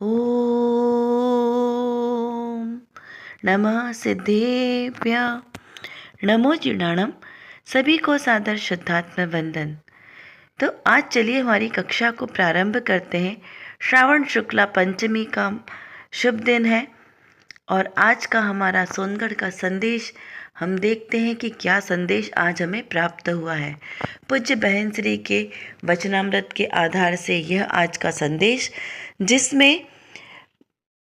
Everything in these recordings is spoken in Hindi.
ओम नमः सिद्धेभ्य नमो जीर्णाणम। सभी को सादर शुद्धात्म वंदन। तो आज चलिए हमारी कक्षा को प्रारंभ करते हैं। श्रावण शुक्ला पंचमी का शुभ दिन है और आज का हमारा सोनगढ़ का संदेश हम देखते हैं कि क्या संदेश आज हमें प्राप्त हुआ है। पूज्य बहन श्री के वचनामृत के आधार से यह आज का संदेश, जिसमें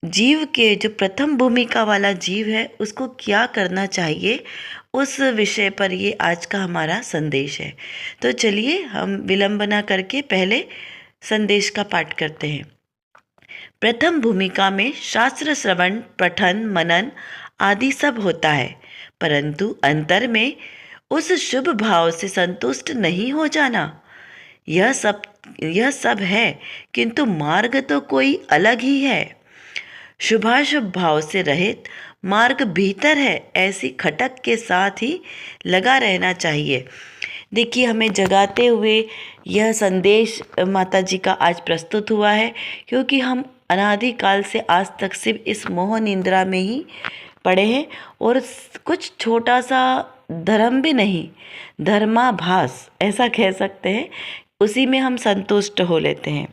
जीव के जो प्रथम भूमिका वाला जीव है उसको क्या करना चाहिए, उस विषय पर ये आज का हमारा संदेश है। तो चलिए हम विलंबना करके पहले संदेश का पाठ करते हैं। प्रथम भूमिका में शास्त्र श्रवण, पठन, मनन आदि सब होता है, परंतु अंतर में उस शुभ भाव से संतुष्ट नहीं हो जाना। यह सब है, किंतु मार्ग तो कोई अलग ही है। शुभाशुभ भाव से रहित मार्ग भीतर है, ऐसी खटक के साथ ही लगा रहना चाहिए। देखिए, हमें जगाते हुए यह संदेश माता जी का आज प्रस्तुत हुआ है, क्योंकि हम अनादिकाल से आज तक सिर्फ इस मोह निंद्रा में ही पड़े हैं और कुछ छोटा सा धर्म भी नहीं, धर्माभास ऐसा कह सकते हैं, उसी में हम संतुष्ट हो लेते हैं।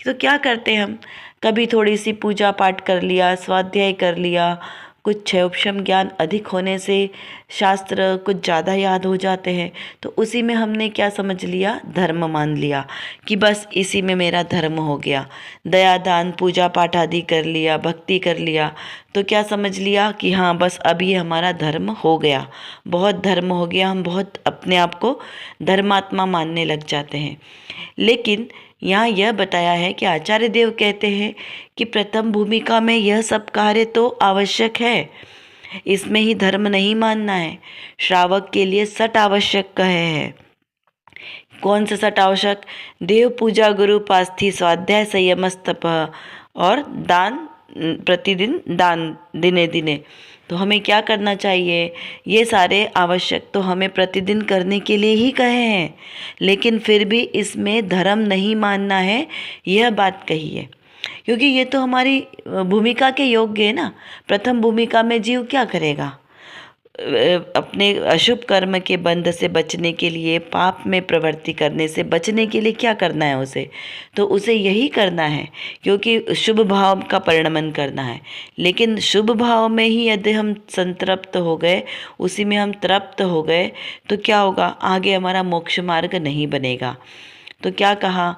तो क्या करते हैं हम, कभी थोड़ी सी पूजा पाठ कर लिया, स्वाध्याय कर लिया, कुछ उपशम ज्ञान अधिक होने से शास्त्र कुछ ज़्यादा याद हो जाते हैं, तो उसी में हमने क्या समझ लिया, धर्म मान लिया कि बस इसी में मेरा धर्म हो गया। दया दान पूजा पाठ आदि कर लिया, भक्ति कर लिया, तो क्या समझ लिया कि हाँ बस अब ये हमारा धर्म हो गया, बहुत धर्म हो गया, हम बहुत अपने आप को धर्मात्मा मानने लग जाते हैं। लेकिन यहाँ यह बताया है कि आचार्य देव कहते हैं कि प्रथम भूमिका में यह सब कार्य तो आवश्यक है, इसमें ही धर्म नहीं मानना है। श्रावक के लिए सट आवश्यक कहे हैं। कौन सा सट आवश्यक? देव पूजा, गुरु पास्थी, स्वाध्याय, संयम, तप और दान, प्रतिदिन दान दिने दिने। तो हमें क्या करना चाहिए? ये सारे आवश्यक तो हमें प्रतिदिन करने के लिए ही कहे हैं, लेकिन फिर भी इसमें धर्म नहीं मानना है, यह बात कही है। क्योंकि ये तो हमारी भूमिका के योग्य है ना। प्रथम भूमिका में जीव क्या करेगा? अपने अशुभ कर्म के बंध से बचने के लिए, पाप में प्रवृत्ति करने से बचने के लिए क्या करना है उसे? तो उसे यही करना है, क्योंकि शुभ भाव का परिणमन करना है। लेकिन शुभ भाव में ही यदि हम संतृप्त हो गए, उसी में हम तृप्त हो गए, तो क्या होगा? आगे हमारा मोक्ष मार्ग नहीं बनेगा। तो क्या कहा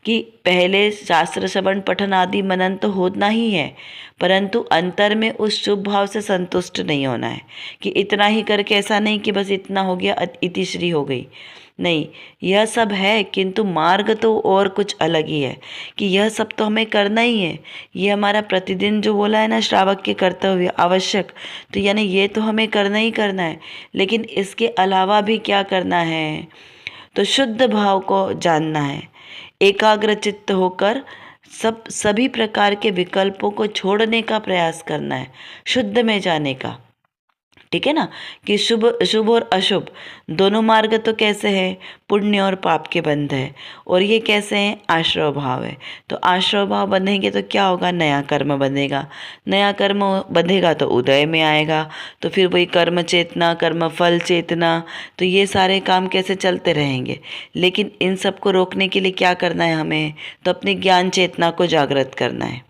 कि पहले शास्त्र श्रवण पठन आदि मनन तो होना ही है, परंतु अंतर में उस शुभ भाव से संतुष्ट नहीं होना है कि इतना ही करके, ऐसा नहीं कि बस इतना हो गया इतिश्री हो गई। नहीं, यह सब है, किंतु मार्ग तो और कुछ अलग ही है कि यह सब तो हमें करना ही है। ये हमारा प्रतिदिन जो बोला है ना, श्रावक के कर्तव्य आवश्यक, तो यानी ये तो हमें करना ही करना है, लेकिन इसके अलावा भी क्या करना है? तो शुद्ध भाव को जानना है, एकाग्र चित्त होकर सभी प्रकार के विकल्पों को छोड़ने का प्रयास करना है, शुद्ध में जाने का। ठीक है ना, कि शुभ और अशुभ दोनों मार्ग तो कैसे हैं? पुण्य और पाप के बंध है। और ये कैसे हैं? आश्रव भाव है। तो आश्रव भाव बंधेंगे तो क्या होगा? नया कर्म बंधेगा। नया कर्म बंधेगा तो उदय में आएगा, तो फिर वही कर्म चेतना, कर्म फल चेतना, तो ये सारे काम कैसे चलते रहेंगे? लेकिन इन सबको रोकने के लिए क्या करना है हमें? तो अपनी ज्ञान चेतना को जागृत करना है।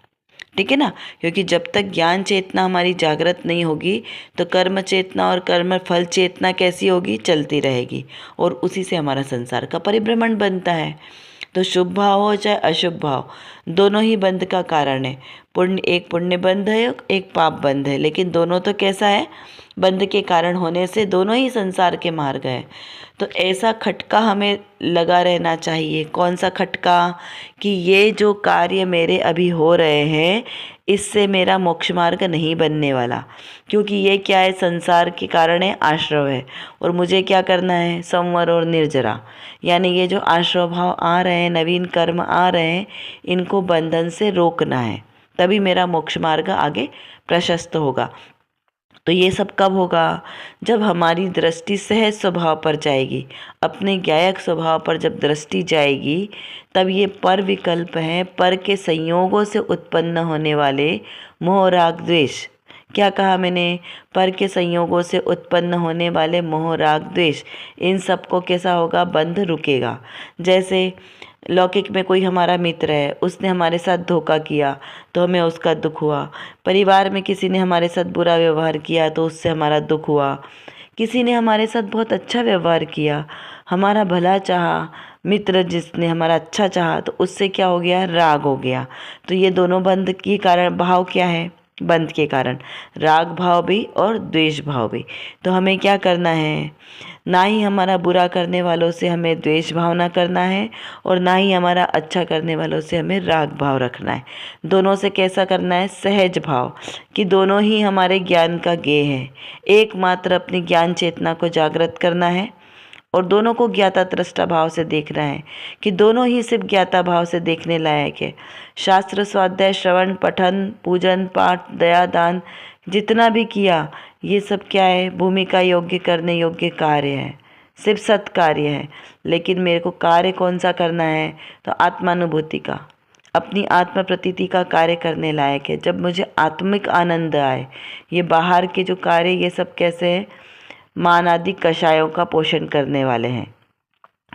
ठीक है ना, क्योंकि जब तक ज्ञान चेतना हमारी जागृत नहीं होगी, तो कर्म चेतना और कर्म फल चेतना कैसी होगी? चलती रहेगी, और उसी से हमारा संसार का परिभ्रमण बनता है। तो शुभ भाव हो चाहे अशुभ भाव, दोनों ही बंध का कारण है। एक पुण्य बंध है, एक पाप बंध है, लेकिन दोनों तो कैसा है? बंध के कारण होने से दोनों ही संसार के मार्ग है। तो ऐसा खटका हमें लगा रहना चाहिए। कौन सा खटका? कि ये जो कार्य मेरे अभी हो रहे हैं, इससे मेरा मोक्ष मार्ग नहीं बनने वाला, क्योंकि ये क्या है? संसार के कारण है, आश्रव है, और मुझे क्या करना है? संवर और निर्जरा, यानी ये जो आश्रव भाव आ रहे हैं, नवीन कर्म आ रहे हैं, इनको बंधन से रोकना है, तभी मेरा मोक्ष मार्ग आगे प्रशस्त होगा। तो ये सब कब होगा? जब हमारी दृष्टि सहज स्वभाव पर जाएगी, अपने ज्ञायक स्वभाव पर जब दृष्टि जाएगी, तब ये पर विकल्प हैं, पर के संयोगों से उत्पन्न होने वाले मोह राग द्वेष। क्या कहा मैंने? पर के संयोगों से उत्पन्न होने वाले मोह राग द्वेष, इन सबको कैसा होगा? बंध रुकेगा। जैसे लौकिक में कोई हमारा मित्र है, उसने हमारे साथ धोखा किया तो हमें उसका दुख हुआ। परिवार में किसी ने हमारे साथ बुरा व्यवहार किया तो उससे हमारा दुख हुआ। किसी ने हमारे साथ बहुत अच्छा व्यवहार किया, हमारा भला चाहा, मित्र जिसने हमारा अच्छा चाहा, तो उससे क्या हो गया? राग हो गया। तो ये दोनों बंध के कारण भाव क्या है? बंध के कारण राग भाव भी और द्वेष भाव भी। तो हमें क्या करना है? ना ही हमारा बुरा करने वालों से हमें द्वेष भावना करना है, और ना ही हमारा अच्छा करने वालों से हमें राग भाव रखना है। दोनों से कैसा करना है? सहज भाव, कि दोनों ही हमारे ज्ञान का गेय है। एकमात्र अपनी ज्ञान चेतना को जागृत करना है और दोनों को ज्ञाता दृष्टा भाव से देखना है, कि दोनों ही सिर्फ ज्ञाता भाव से देखने लायक है। शास्त्र स्वाध्याय, श्रवण, पठन, पूजन, पाठ, दया, दान जितना भी किया, ये सब क्या है? भूमिका योग्य, करने योग्य कार्य है, सिर्फ सत्कार्य है। लेकिन मेरे को कार्य कौन सा करना है? तो आत्मानुभूति का, अपनी आत्म प्रतीति का कार्य करने लायक है। जब मुझे आत्मिक आनंद आए। ये बाहर के जो कार्य, ये सब कैसे हैं? मान आदि कषायों का पोषण करने वाले हैं।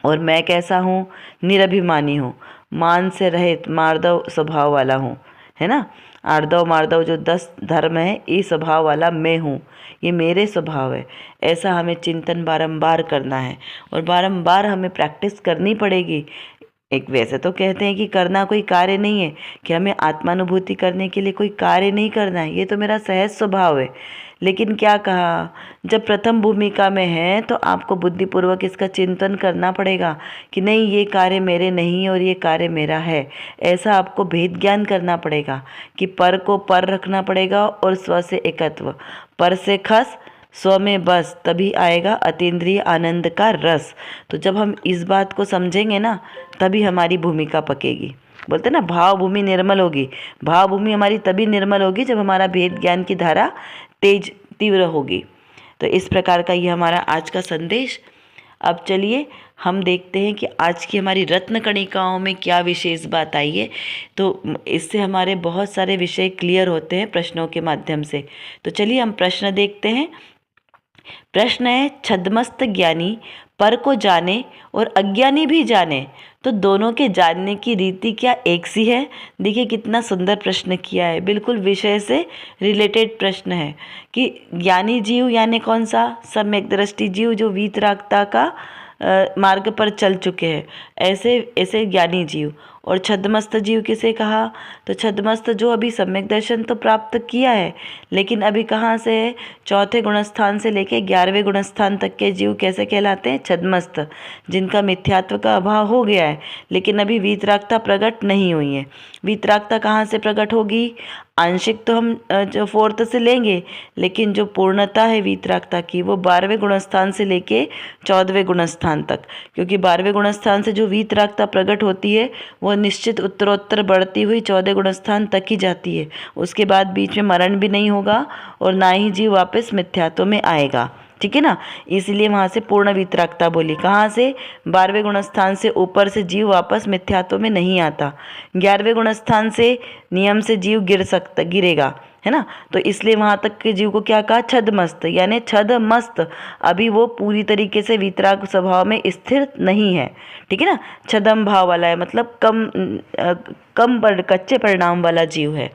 और मैं कैसा हूँ? निरभिमानी हूँ, मान से रहित मार्दव स्वभाव वाला हूँ, है ना। आर्दव मार्दव जो 10 धर्म है, ये स्वभाव वाला मैं हूँ, ये मेरे स्वभाव है। ऐसा हमें चिंतन बारंबार करना है और बारंबार हमें प्रैक्टिस करनी पड़ेगी। एक वैसे तो कहते हैं कि करना कोई कार्य नहीं है, कि हमें आत्मानुभूति करने के लिए कोई कार्य नहीं करना है, ये तो मेरा सहज स्वभाव है। लेकिन क्या कहा? जब प्रथम भूमिका में है तो आपको बुद्धिपूर्वक इसका चिंतन करना पड़ेगा कि नहीं, ये कार्य मेरे नहीं है और ये कार्य मेरा है। ऐसा आपको भेद ज्ञान करना पड़ेगा कि पर को पर रखना पड़ेगा और स्व से एकत्व। पर से खस, स्व में बस, तभी आएगा अतीन्द्रिय आनंद का रस। तो जब हम इस बात को समझेंगे ना, तभी हमारी भूमिका पकेगी। बोलते ना, भाव भूमि निर्मल होगी। भाव भूमि हमारी तभी निर्मल होगी जब हमारा भेद ज्ञान की धारा तेज तीव्र होगी। तो इस प्रकार का ये हमारा आज का संदेश। अब चलिए हम देखते हैं कि आज की हमारी रत्न कणिकाओं में क्या विशेष बात आई है। तो इससे हमारे बहुत सारे विषय क्लियर होते हैं प्रश्नों के माध्यम से। तो चलिए हम प्रश्न देखते हैं। प्रश्न है, छद्मस्त ज्ञानी पर को जाने और अज्ञानी भी जाने, तो दोनों के जानने की रीति क्या एक सी है? देखिए कितना सुंदर प्रश्न किया है, बिल्कुल विषय से रिलेटेड प्रश्न है कि ज्ञानी जीव यानी कौन सा? सम्यक दृष्टि जीव, जो वीतरागता का मार्ग पर चल चुके हैं, ऐसे ज्ञानी जीव। और छद्मस्त जीव किसे कहा? तो छद्मस्त जो अभी सम्यक दर्शन तो प्राप्त किया है, लेकिन अभी कहाँ से है? चौथे गुणस्थान से लेके 11वें गुणस्थान तक के जीव कैसे कहलाते हैं? छद्मस्त, जिनका मिथ्यात्व का अभाव हो गया है, लेकिन अभी वीतरागता प्रकट नहीं हुई है। वीतरागता कहाँ से प्रकट होगी? आंशिक तो हम जो 4th से लेंगे, लेकिन जो पूर्णता है वीतरागता की, वो 12वें गुणस्थान से लेके 14वें गुणस्थान तक। क्योंकि 12वें गुणस्थान से जो वीतरागता प्रकट होती है, वो निश्चित उत्तरोत्तर बढ़ती हुई 14 गुणस्थान तक ही जाती है। उसके बाद बीच में मरण भी नहीं होगा और ना ही जीव वापस मिथ्यात्व में आएगा। ठीक है ना, इसलिए वहाँ से पूर्ण वीतरागता बोली। कहाँ से? 12वें गुणस्थान से ऊपर से जीव वापस मिथ्यात्व में नहीं आता। 11वें गुणस्थान से नियम से जीव गिरेगा, है ना। तो इसलिए वहाँ तक के जीव को क्या कहा? छद्मस्त, यानी छद्मस्त, अभी वो पूरी तरीके से वीतराग स्वभाव में स्थिर नहीं है। ठीक है ना, छदम भाव वाला है, मतलब कच्चे परिणाम वाला जीव है।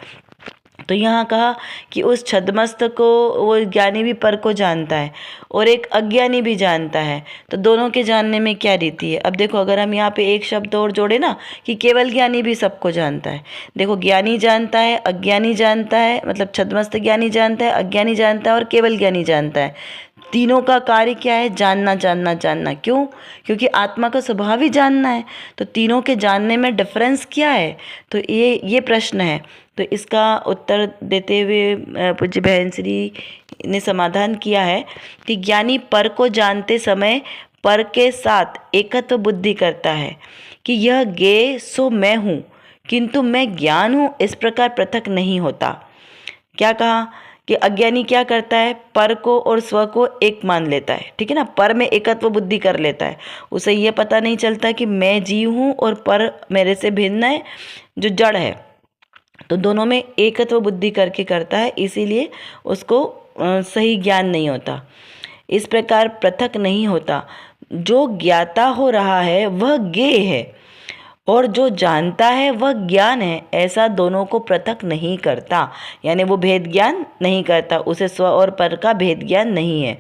तो यहाँ कहा कि उस छद्मस्त को वो ज्ञानी भी पर को जानता है और एक अज्ञानी भी जानता है। तो दोनों के जानने में क्या रीति है? अब देखो, अगर हम यहाँ पे एक शब्द और जोड़े ना कि केवल ज्ञानी भी सबको जानता है। देखो, ज्ञानी जानता है, अज्ञानी जानता है, मतलब छद्मस्त ज्ञानी जानता है, अज्ञानी जानता है और केवल ज्ञानी जानता है। तीनों का कार्य क्या है? जानना, जानना, जानना। क्यों? क्योंकि आत्मा का स्वभाव ही जानना है। तो तीनों के जानने में डिफरेंस क्या है? तो ये प्रश्न है। तो इसका उत्तर देते हुए पूज्य बहन श्री ने समाधान किया है कि ज्ञानी पर को जानते समय पर के साथ एकत्व बुद्धि करता है कि यह ज्ञेय सो मैं हूँ, किंतु मैं ज्ञान हूँ, इस प्रकार पृथक नहीं होता। क्या कहा? कि अज्ञानी क्या करता है, पर को और स्व को एक मान लेता है, ठीक है ना, पर में एकत्व बुद्धि कर लेता है। उसे ये पता नहीं चलता कि मैं जीव हूँ और पर मेरे से भिन्न है जो जड़ है, तो दोनों में एकत्व बुद्धि करके करता है, इसीलिए उसको सही ज्ञान नहीं होता। इस प्रकार पृथक नहीं होता। जो ज्ञाता हो रहा है वह ज्ञेय है और जो जानता है वह ज्ञान है, ऐसा दोनों को पृथक नहीं करता, यानी वो भेद ज्ञान नहीं करता, उसे स्व और पर का भेद ज्ञान नहीं है।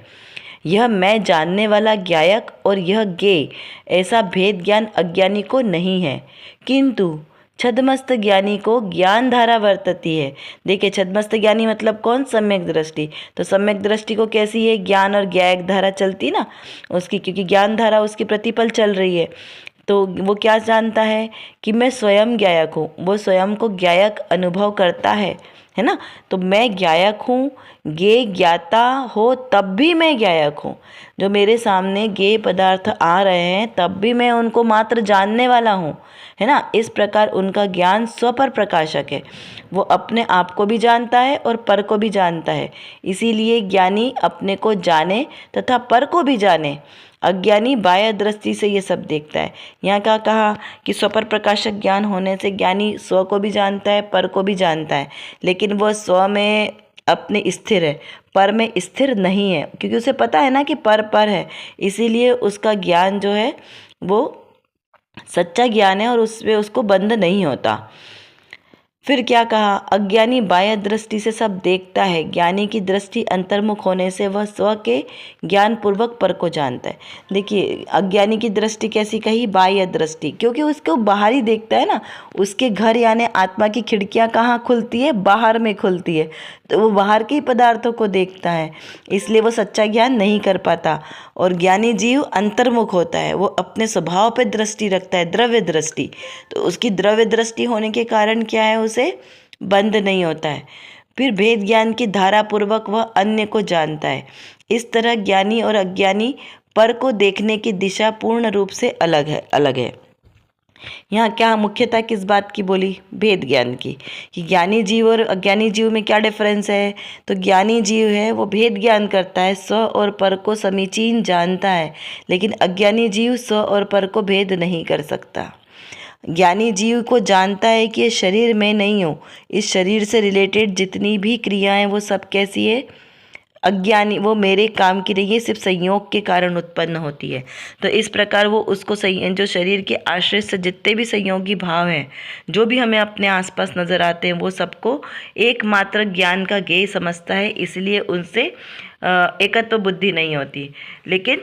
यह मैं जानने वाला ज्ञायक और यह ज्ञेय, ऐसा भेद ज्ञान अज्ञानी को नहीं है, किंतु छद्मस्त ज्ञानी को ज्ञान धारा वर्तती है। देखिए, छद्मस्त ज्ञानी मतलब कौन, सम्यक दृष्टि। तो सम्यक दृष्टि को कैसी है, ज्ञान और ज्ञायक धारा चलती ना उसकी, क्योंकि ज्ञान धारा उसकी प्रतिपल चल रही है, तो वो क्या जानता है कि मैं स्वयं ज्ञायक हूँ, वो स्वयं को ज्ञायक अनुभव करता है ना। तो मैं ज्ञायक हूँ, ज्ञेय ज्ञाता हो तब भी मैं ज्ञायक हूँ। जो मेरे सामने ज्ञेय पदार्थ आ रहे हैं तब भी मैं उनको मात्र जानने वाला हूँ, है ना। इस प्रकार उनका ज्ञान स्व पर प्रकाशक है, वो अपने आप को भी जानता है और पर को भी जानता है। इसीलिए ज्ञानी अपने को जाने तथा पर को भी जाने। अज्ञानी बाह्य दृष्टि से ये सब देखता है। यहाँ क्या कहा कि स्व पर प्रकाशक ज्ञान होने से ज्ञानी स्व को भी जानता है, पर को भी जानता है, लेकिन वह स्व में अपने स्थिर है, पर में स्थिर नहीं है, क्योंकि उसे पता है ना कि पर है, इसीलिए उसका ज्ञान जो है वो सच्चा ज्ञान है और उसमें उसको बंध नहीं होता। फिर क्या कहा, अज्ञानी बाह्य दृष्टि से सब देखता है, ज्ञानी की दृष्टि अंतर्मुख होने से वह स्व के ज्ञान पूर्वक पर को जानता है। देखिए, अज्ञानी की दृष्टि कैसी कही, बाह्य दृष्टि, क्योंकि उसको बाहर ही देखता है ना, उसके घर यानी आत्मा की खिड़कियां कहाँ खुलती है, बाहर में खुलती है, तो वो बाहर के ही पदार्थों को देखता है, इसलिए वो सच्चा ज्ञान नहीं कर पाता। और ज्ञानी जीव अंतर्मुख होता है, वो अपने स्वभाव पर दृष्टि रखता है, द्रव्य दृष्टि, तो उसकी द्रव्य दृष्टि होने के कारण क्या है, उसे बंध नहीं होता है। फिर भेद ज्ञान की धारा पूर्वक वह अन्य को जानता है। इस तरह ज्ञानी और अज्ञानी पर को देखने की दिशा पूर्ण रूप से अलग है। यहाँ क्या मुख्यता किस बात की बोली, भेद ज्ञान की, कि ज्ञानी जीव और अज्ञानी जीव में क्या डिफरेंस है। तो ज्ञानी जीव है वो भेद ज्ञान करता है, स्व और पर को समीचीन जानता है, लेकिन अज्ञानी जीव स्व और पर को भेद नहीं कर सकता। ज्ञानी जीव को जानता है कि ये शरीर में नहीं हूँ, इस शरीर से रिलेटेड जितनी भी क्रियाएं वो सब कैसी है, अज्ञानी, वो मेरे काम की नहीं है, सिर्फ संयोग के कारण उत्पन्न होती है। तो इस प्रकार वो उसको जो शरीर के आश्रित से जितने भी संयोगी भाव हैं, जो भी हमें अपने आसपास नजर आते हैं, वो सबको एकमात्र ज्ञान का ज्ञेय समझता है, इसलिए उनसे एकत्व बुद्धि नहीं होती। लेकिन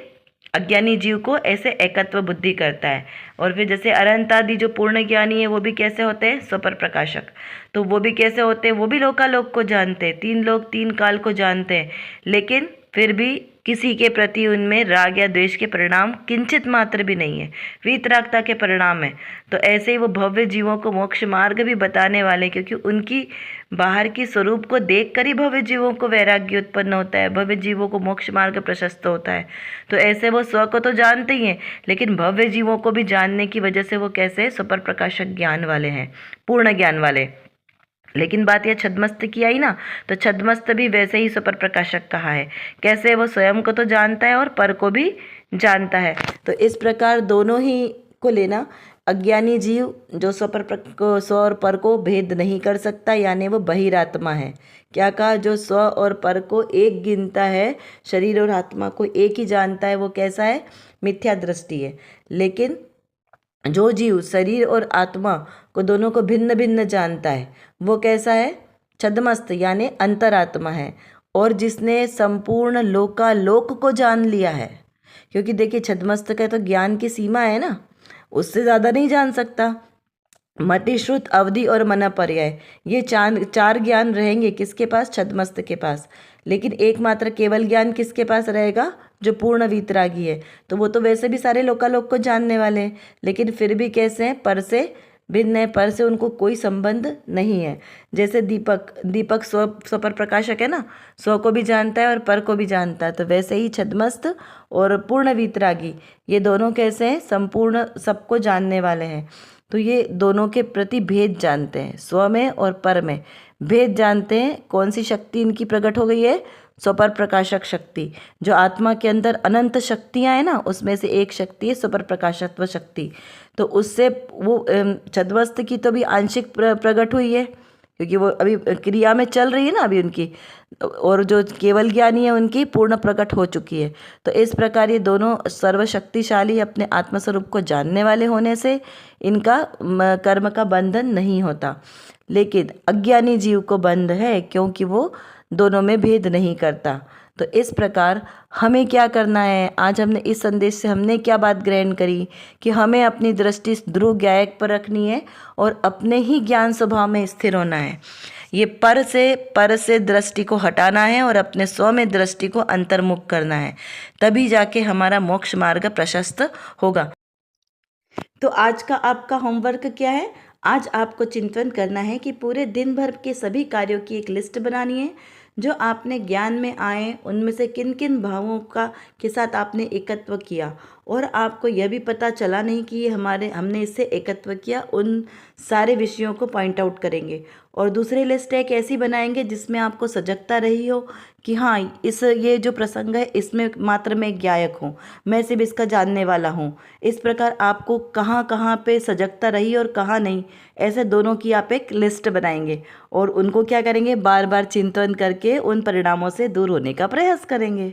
अज्ञानी जीव को ऐसे एकत्व बुद्धि करता है। और फिर जैसे अनंत आदि जो पूर्ण ज्ञानी है वो भी कैसे होते हैं, स्वपर प्रकाशक, तो वो भी कैसे होते हैं, वो भी लोकालोक को जानते हैं, तीन लोक तीन काल को जानते हैं, लेकिन फिर भी किसी के प्रति उनमें राग या द्वेष के परिणाम किंचित मात्र भी नहीं है, वीतरागता के परिणाम है। तो ऐसे ही वो भव्य जीवों को मोक्ष मार्ग भी बताने वाले, क्योंकि उनकी बाहर की स्वरूप को देखकर ही भव्य जीवों को वैराग्य उत्पन्न होता है, भव्य जीवों को मोक्ष मार्ग प्रशस्त होता है। तो ऐसे वो स्व को तो जानते ही हैं, लेकिन भव्य जीवों को भी जानने की वजह से वो कैसे सुपर प्रकाशक ज्ञान वाले हैं, पूर्ण ज्ञान वाले। लेकिन बात यह छद्मस्त की आई ना, तो छद्मस्त भी वैसे ही सुपर प्रकाशक कहा है। कैसे, वो स्वयं को तो जानता है और पर को भी जानता है। तो इस प्रकार दोनों ही को लेना। अज्ञानी जीव जो स्व और पर को भेद नहीं कर सकता, यानी वो बहिरात्मा है। क्या कहा, जो स्व और पर को एक गिनता है, शरीर और आत्मा को एक ही जानता है, वो कैसा है, मिथ्या दृष्टि है। लेकिन जो जीव शरीर और आत्मा को दोनों को भिन्न भिन्न जानता है, वो कैसा है, छद्मस्त यानी अंतरात्मा है। और जिसने संपूर्ण लोकालोक को जान लिया है, क्योंकि देखिए छद्मस्त का तो ज्ञान की सीमा है ना, उससे ज़्यादा नहीं जान सकता। मति, श्रुत, अवधि और मना पर्याय, ये चार ज्ञान रहेंगे किसके पास, छद्मस्त के पास। लेकिन एकमात्र केवल ज्ञान किसके पास रहेगा, जो पूर्ण वीतरागी है। तो वो तो वैसे भी सारे लोकालोक को जानने वाले हैं, लेकिन फिर भी कैसे हैं, पर से भिन्न है, पर से उनको कोई संबंध नहीं है। जैसे दीपक स्व पर प्रकाशक है ना, स्व को भी जानता है और पर को भी जानता है, तो वैसे ही छद्मस्त और पूर्ण वीतरागी ये दोनों कैसे हैं, संपूर्ण सबको जानने वाले हैं। तो ये दोनों के प्रति भेद जानते हैं, स्व में और पर में भेद जानते हैं। कौन सी शक्ति इनकी प्रकट हो गई है? स्वपर प्रकाशक शक्ति। जो आत्मा के अंदर अनंत शक्तियां हैं ना, उसमें से एक शक्ति है स्वपर प्रकाशत्व शक्ति। तो उससे वो छद्मवेद की तो भी आंशिक प्रकट हुई है, क्योंकि वो अभी क्रिया में चल रही है ना अभी उनकी, और जो केवल ज्ञानी है उनकी पूर्ण प्रकट हो चुकी है। तो इस प्रकार ये दोनों सर्वशक्तिशाली अपने आत्मस्वरूप को जानने वाले होने से इनका कर्म का बंधन नहीं होता। लेकिन अज्ञानी जीव को बंध है, क्योंकि वो दोनों में भेद नहीं करता। तो इस प्रकार हमें क्या करना है? आज हमने इस संदेश से हमने क्या बात ग्रहण करी कि हमें अपनी दृष्टि ध्रुव ज्ञायक पर रखनी है और अपने ही ज्ञान स्वभाव में स्थिर होना है। ये पर से दृष्टि को हटाना है और अपने स्व में दृष्टि को अंतर्मुख करना है, तभी जाके हमारा मोक्ष मार्ग प्रशस्त होगा। तो आज का आपका होमवर्क क्या है? आज आपको चिंतन करना है कि पूरे दिन भर के सभी कार्यों की एक लिस्ट बनानी है जो आपने ज्ञान में आए, उनमें से किन किन भावों के साथ आपने एकत्व किया, और आपको यह भी पता चला नहीं कि ये हमने इससे एकत्व किया, उन सारे विषयों को पॉइंट आउट करेंगे। और दूसरी लिस्ट एक ऐसी बनाएंगे जिसमें आपको सजगता रही हो कि हाँ, ये जो प्रसंग है इसमें मात्र मैं ज्ञायक हूँ, मैं सिर्फ इसका जानने वाला हूँ। इस प्रकार आपको कहाँ कहाँ पे सजगता रही और कहाँ नहीं, ऐसे दोनों की आप एक लिस्ट बनाएंगे और उनको क्या करेंगे? बार बार चिंतन करके उन परिणामों से दूर होने का प्रयास करेंगे।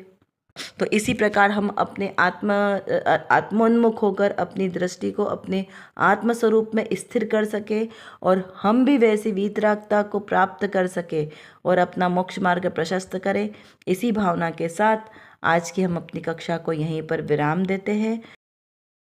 तो इसी प्रकार हम अपने आत्मोन्मुख होकर अपनी दृष्टि को अपने आत्मस्वरूप में स्थिर कर सके और हम भी वैसी वीतरागता को प्राप्त कर सके और अपना मोक्ष मार्ग प्रशस्त करें। इसी भावना के साथ आज की हम अपनी कक्षा को यहीं पर विराम देते हैं।